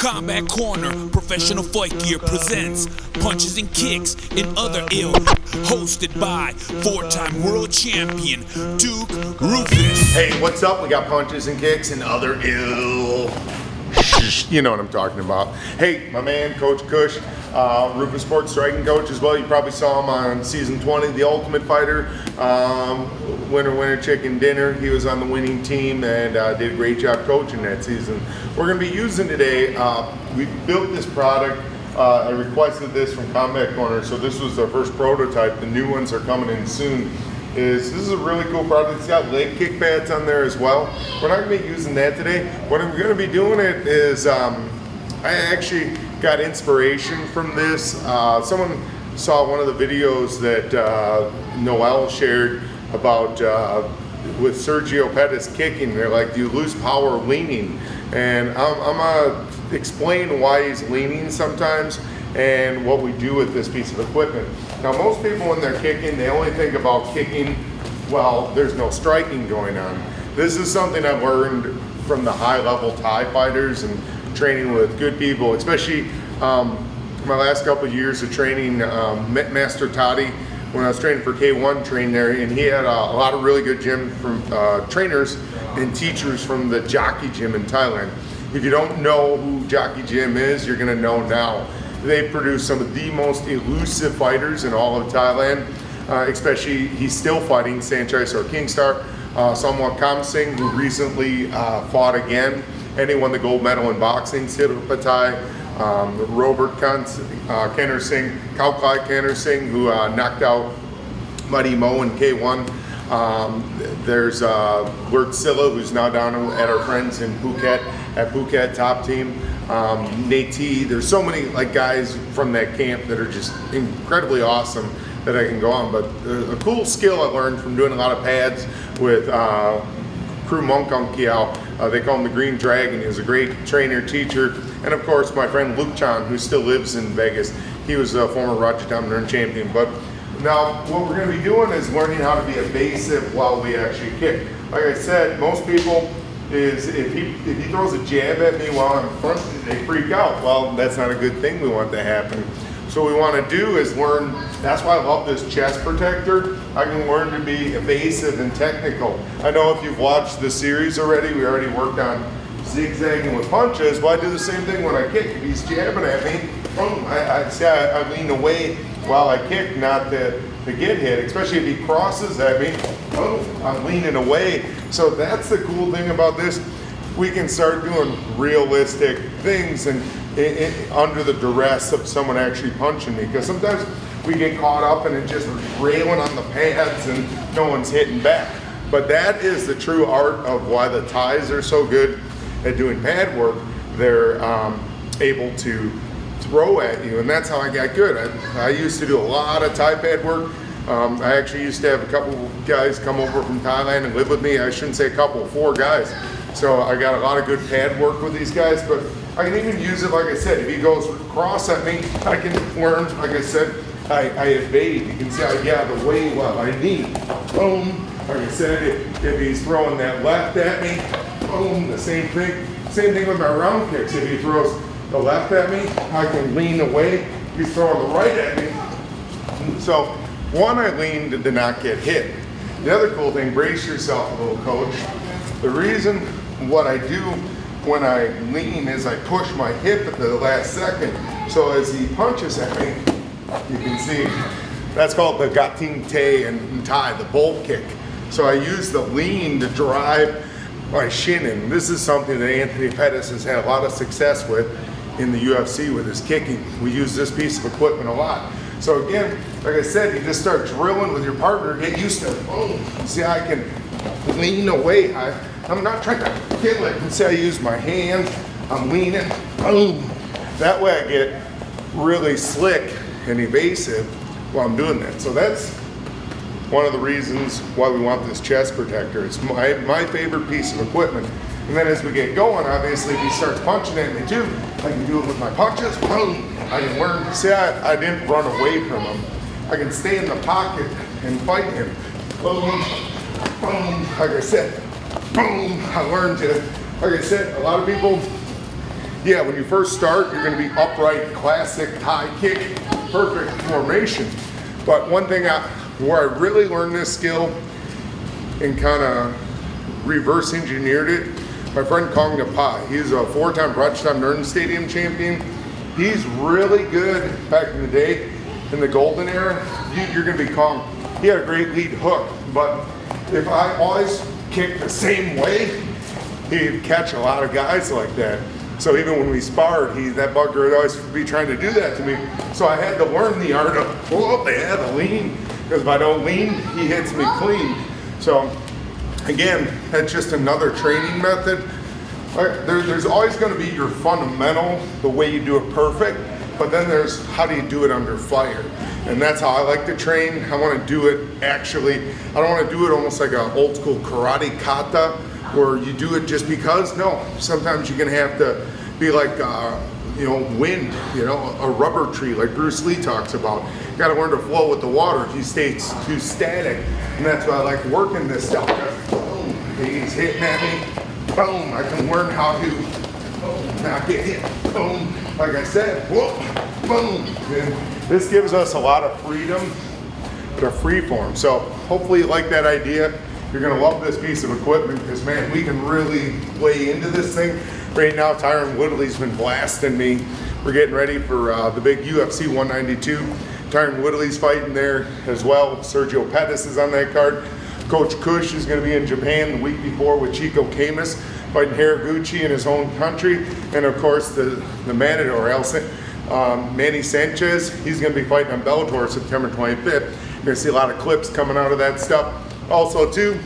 Combat Corner, Professional Fight Gear presents Punches and Kicks and Other Ill, hosted by four-time world champion Duke Roufus. Hey, what's up? We got Punches and Kicks and Other Ill. You know what I'm talking about. Hey, my man, Coach Kush, Roufus Sports Striking Coach as well. You probably saw him on season 20, The Ultimate Fighter, winner, chicken dinner. He was on the winning team and did a great job coaching that season. We're going to be using today, we built this product. I requested this from Combat Corner, so this was our first prototype. The new ones are coming in soon. This is a really cool product. It's got leg kick pads on there as well. We're not going to be using that today. What I'm going to be doing it is, I actually got inspiration from this. Someone saw one of the videos that Noel shared about with Sergio Pettis kicking. They're like, do you lose power leaning? And I'm going to explain why he's leaning sometimes and what we do with this piece of equipment. Now, most people when they're kicking, they only think about kicking while there's no striking going on. This is something I've learned from the high-level Thai fighters and training with good people, especially my last couple of years of training, Master Toddy, when I was training for K1, trained there, and he had a lot of really good gym from trainers and teachers from the Jockey Gym in Thailand. If you don't know who Jockey Gym is, you're gonna know now. They produce some of the most elusive fighters in all of Thailand, especially he's still fighting, Sanchez or Kingstar. Somwhat Kamsing, who recently fought again, and he won the gold medal in boxing. Patai, Robert Kanner Singh, Kaukai Kanner Singh, who knocked out Muddy Mo in K1. There's Lord Silla, who's now down at our friends in Phuket, at Phuket Top Team. Nate T. There's so many like guys from that camp that are just incredibly awesome that I can go on. But a cool skill I learned from doing a lot of pads with Crew Monk on Kiao. They call him the Green Dragon. He was a great trainer, teacher, and of course my friend Luke Chan, who still lives in Vegas. He was a former Roger Dominant champion. But now what we're going to be doing is learning how to be evasive while we actually kick. Like I said, most people is if he throws a jab at me while I'm in front, they freak out. Well, that's not a good thing we want to happen. So what we want to do is learn, that's why I love this chest protector. I can learn to be evasive and technical. I know if you've watched the series already, we already worked on zigzagging with punches. Well, I do the same thing when I kick. If he's jabbing at me, boom, I lean away while I kick, not to get hit, especially if he crosses at me, boom, I'm leaning away. So that's the cool thing about this. We can start doing realistic things and under the duress of someone actually punching me, because sometimes we get caught up and it just railing on the pads and no one's hitting back. But that is the true art of why the Thais are so good at doing pad work. They're able to throw at you, and that's how I got good. I used to do a lot of Thai pad work. I actually used to have a couple guys come over from Thailand and live with me. I shouldn't say a couple, 4 guys. So I got a lot of good pad work with these guys, but I can even use it, like I said, if he goes cross at me, I can learn, like I said, I evade. You can see I get out of the way while I knee. Boom. Like I said, if he's throwing that left at me, boom, the same thing. Same thing with my round kicks. If he throws the left at me, I can lean away. If he's throwing the right at me. So, one, I lean to not get hit. The other cool thing, brace yourself a little, coach. The reason what I do when I lean is I push my hip at the last second. So as he punches at me, you can see, that's called the Gating Te in Thai, the bolt kick. So I use the lean to drive my shin in. This is something that Anthony Pettis has had a lot of success with in the UFC with his kicking. We use this piece of equipment a lot. So again, like I said, you just start drilling with your partner, get used to it. Boom. See how I can lean away. I'm not trying to kill it. See, I use my hands, I'm leaning, boom. That way I get really slick and evasive while I'm doing that. So that's one of the reasons why we want this chest protector. It's my favorite piece of equipment. And then as we get going, obviously if he starts punching at me too, I can do it with my punches, boom. I can learn, see I didn't run away from him. I can stay in the pocket and fight him. Boom, boom, like I said, boom. I learned to, like I said, a lot of people yeah, when you first start, you're going to be upright, classic high kick, perfect formation. But one thing where I really learned this skill and kind of reverse engineered it, my friend Kong Napai, he's a 4-time Bratschheim Nerd Stadium champion. He's really good back in the day, in the golden era. You're going to be Kong. He had a great lead hook, but if I always kicked the same way, he'd catch a lot of guys like that. So even when we sparred, that bugger would always be trying to do that to me. So I had to learn the art of pull up, the lean, because if I don't lean, he hits me clean. So again, that's just another training method. There's always going to be your fundamental, the way you do it perfect, but then there's how do you do it under fire. And that's how I like to train. I want to do it actually, I don't want to do it almost like an old school karate kata, where you do it just because. No, sometimes you're going to have to be like, wind, a rubber tree like Bruce Lee talks about. You got to learn to flow with the water if you stay too static. And that's why I like working this stuff. Boom, he's hitting at me. Boom, I can learn how to not get hit. Boom, like I said, whoop, boom. And this gives us a lot of freedom to freeform. So hopefully you like that idea. You're gonna love this piece of equipment because, man, we can really lay into this thing. Right now, Tyron Woodley's been blasting me. We're getting ready for the big UFC 192. Tyron Woodley's fighting there as well. Sergio Pettis is on that card. Coach Kush is gonna be in Japan the week before with Chico Camus, fighting Haraguchi in his own country. And of course, the Matador, Manny Sanchez, he's gonna be fighting on Bellator September 25th. You're gonna see a lot of clips coming out of that stuff. Also, too,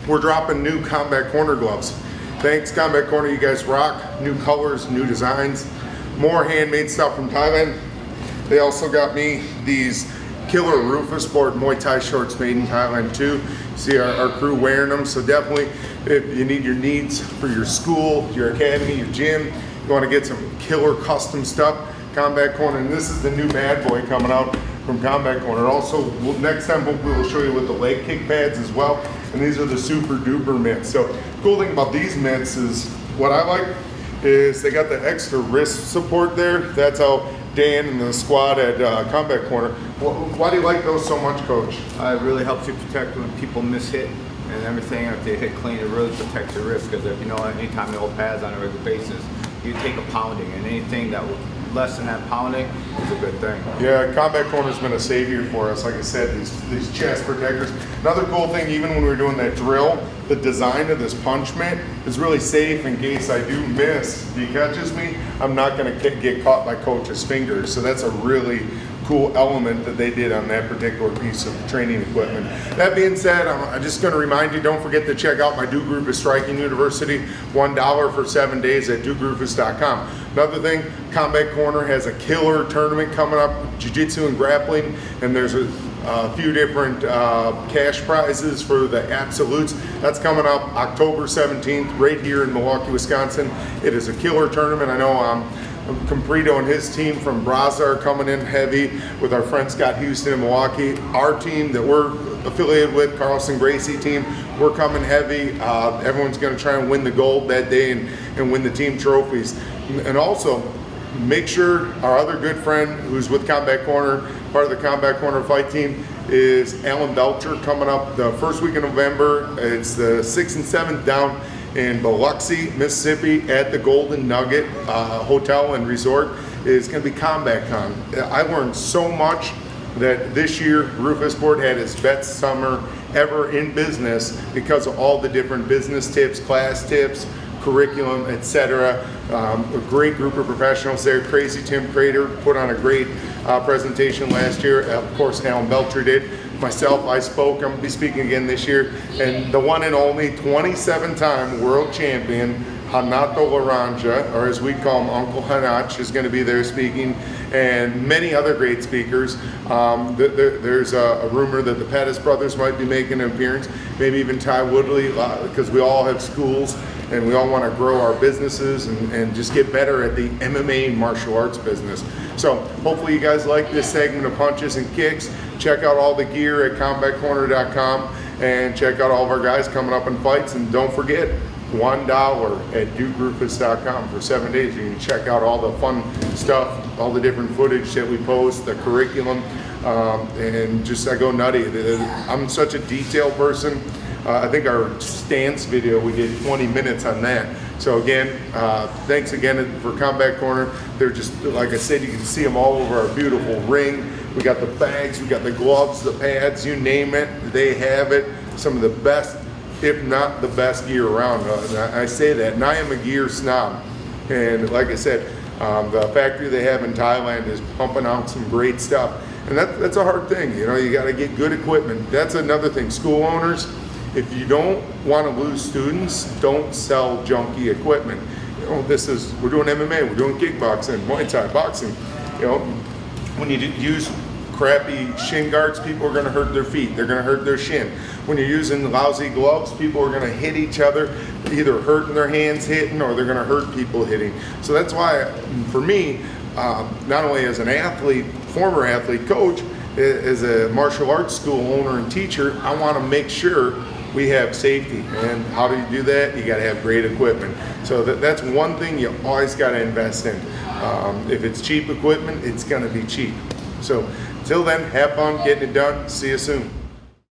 we're dropping new Combat Corner gloves. Thanks, Combat Corner, you guys rock. New colors, new designs, more handmade stuff from Thailand. They also got me these killer Roufus sport Muay Thai shorts made in Thailand, too. See our crew wearing them, so definitely if you need your needs for your school, your academy, your gym, you want to get some killer custom stuff, Combat Corner, and this is the new bad boy coming out from Combat Corner. Also, next time we'll show you with the leg kick pads as well. And these are the super duper mitts. So cool thing about these mitts is what I like is they got the extra wrist support there. That's how Dan and the squad at Combat Corner. Why do you like those so much, Coach? It really helps you protect when people miss hit and everything. If they hit clean, it really protects your wrist. Because if you know, anytime you hold pads on a regular basis, you take a pounding, and anything that will lessen that pounding is a good thing. Yeah, Combat Corner's been a savior for us. Like I said, these chest protectors. Another cool thing, even when we were doing that drill, the design of this punch mitt is really safe in case I do miss. If he catches me, I'm not going to get caught by Coach's fingers. So that's a really cool element that they did on that particular piece of training equipment. That being said, I'm just going to remind you, don't forget to check out my Duke Roufus Striking University, $1 for 7 days at DukeRoufus.com. Another thing, Combat Corner has a killer tournament coming up, jiu-jitsu and grappling, and there's a few different cash prizes for the absolutes. That's coming up October 17th right here in Milwaukee, Wisconsin. It is a killer tournament. I know Comprito and his team from Braza are coming in heavy with our friend Scott Houston in Milwaukee. Our team that we're affiliated with, Carlson Gracie team, we're coming heavy. Everyone's going to try and win the gold that day and win the team trophies. And also, make sure our other good friend who's with Combat Corner, part of the Combat Corner fight team, is Alan Belcher, coming up the first week of November. It's the 6th and 7th down in Biloxi, Mississippi at the Golden Nugget Hotel and Resort. Is going to be Combat Con. I learned so much that this year Roufus Sport had its best summer ever in business because of all the different business tips, class tips, curriculum, etc. A great group of professionals there. Crazy Tim Crater put on a great presentation last year. Of course, Alan Belcher did. Myself, I spoke. I'm going to be speaking again this year. And the one and only 27-time world champion, Hanato Laranja, or as we call him, Uncle Hanach, is going to be there speaking, and many other great speakers. There's a rumor that the Pettis brothers might be making an appearance, maybe even Ty Woodley, because we all have schools and we all want to grow our businesses and just get better at the MMA martial arts business. So hopefully you guys like this segment of Punches and Kicks. Check out all the gear at combatcorner.com and check out all of our guys coming up in fights. And don't forget, $1 at DukeRufus.com for 7 days. You can check out all the fun stuff, all the different footage that we post, the curriculum, and just I go nutty. I'm such a detail person. I think our stance video, we did 20 minutes on that. So again, thanks again for Combat Corner. They're just, like I said, you can see them all over our beautiful ring. We got the bags, we got the gloves, the pads, you name it, they have it. Some of the best, if not the best gear around. I say that, and I am a gear snob. And like I said, the factory they have in Thailand is pumping out some great stuff. And that's a hard thing, you know, you gotta get good equipment. That's another thing, school owners, if you don't wanna lose students, don't sell junky equipment. You know, we're doing MMA, we're doing kickboxing, Muay Thai, boxing. You know, when you use crappy shin guards, people are going to hurt their feet. They're going to hurt their shin. When you're using lousy gloves, people are going to hit each other, either hurting their hands hitting or they're going to hurt people hitting. So that's why, for me, not only as an athlete, former athlete, coach, as a martial arts school owner and teacher, I want to make sure we have safety. And how do you do that? You got to have great equipment. So that's one thing you always got to invest in. If it's cheap equipment, it's going to be cheap. So until then, have fun getting it done. See you soon.